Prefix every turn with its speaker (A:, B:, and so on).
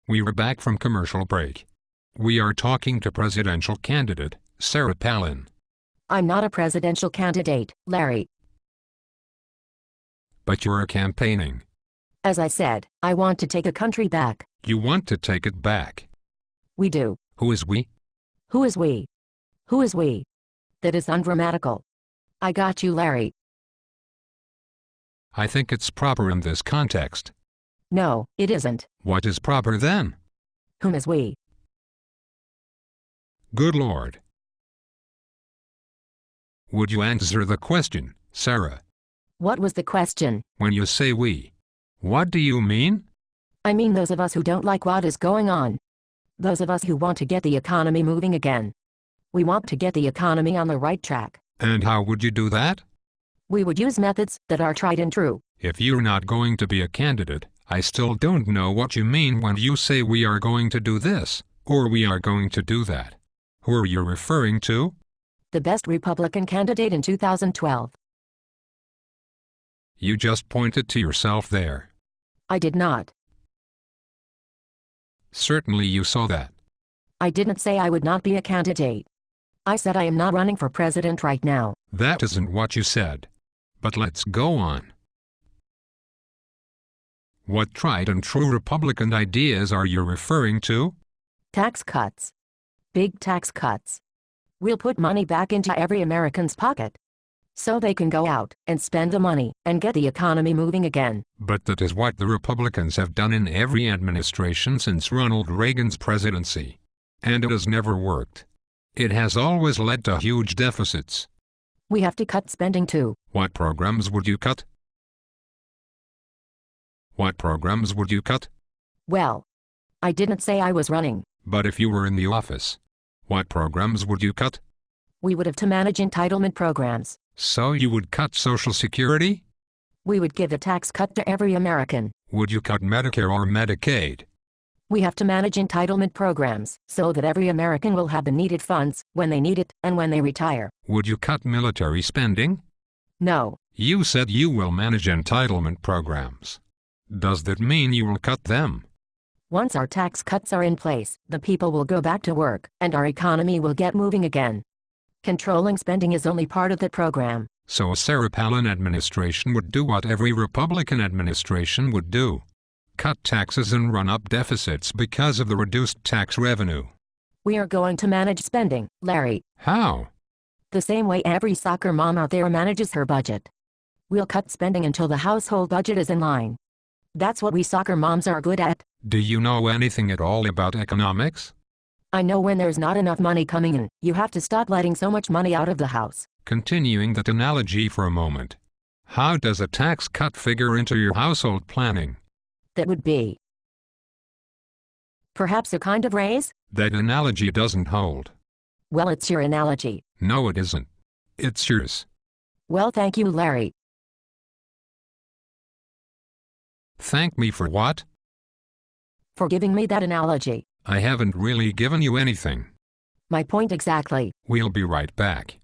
A: We are back from commercial break. We are talking to presidential candidate, Sarah Palin.
B: I'm not a presidential candidate, Larry.
A: But you're campaigning.
B: As I said, I want to take a country back.
A: You want to take it back.
B: We do.
A: Who is we?
B: Who is we? Who is we? That is ungrammatical. I got you, Larry.
A: I think it's proper in this context.
B: No, it isn't.
A: What is proper then?
B: Whom is we?
A: Good Lord. Would you answer the question, Sarah?
B: What was the question?
A: When you say we, what do you mean?
B: I mean those of us who don't like what is going on. Those of us who want to get the economy moving again. We want to get the economy on the right track.
A: And how would you do that?
B: We would use methods that are tried and true.
A: If you're not going to be a candidate, I still don't know what you mean when you say we are going to do this, or we are going to do that. Who are you referring to?
B: The best Republican candidate in 2012.
A: You just pointed to yourself there.
B: I did not.
A: Certainly you saw that.
B: I didn't say I would not be a candidate. I said I am not running for president right now.
A: That isn't what you said. But let's go on. What tried and true Republican ideas are you referring to?
B: Tax cuts. Big tax cuts. We'll put money back into every American's pocket, so they can go out and spend the money and get the economy moving again.
A: But that is what the Republicans have done in every administration since Ronald Reagan's presidency. And it has never worked. It has always led to huge deficits.
B: We have to cut spending too.
A: What programs would you cut? What programs would you cut?
B: Well, I didn't say I was running.
A: But if you were in the office, what programs would you cut?
B: We would have to manage entitlement programs.
A: So you would cut Social Security?
B: We would give a tax cut to every American.
A: Would you cut Medicare or Medicaid?
B: We have to manage entitlement programs so that every American will have the needed funds when they need it and when they retire.
A: Would you cut military spending?
B: No.
A: You said you will manage entitlement programs. Does that mean you will cut them?
B: Once our tax cuts are in place, the people will go back to work, and our economy will get moving again. Controlling spending is only part of the program.
A: So a Sarah Palin administration would do what every Republican administration would do. Cut taxes and run up deficits because of the reduced tax revenue.
B: We are going to manage spending, Larry.
A: How?
B: The same way every soccer mom out there manages her budget. We'll cut spending until the household budget is in line. That's what we soccer moms are good at.
A: Do you know anything at all about economics?
B: I know when there's not enough money coming in, you have to stop letting so much money out of the house.
A: Continuing that analogy for a moment. How does a tax cut figure into your household planning?
B: That would be perhaps a kind of raise?
A: That analogy doesn't hold.
B: Well, it's your analogy.
A: No, it isn't. It's yours.
B: Well, thank you, Larry.
A: Thank me for what?
B: For giving me that analogy.
A: I haven't really given you anything.
B: My point exactly.
A: We'll be right back.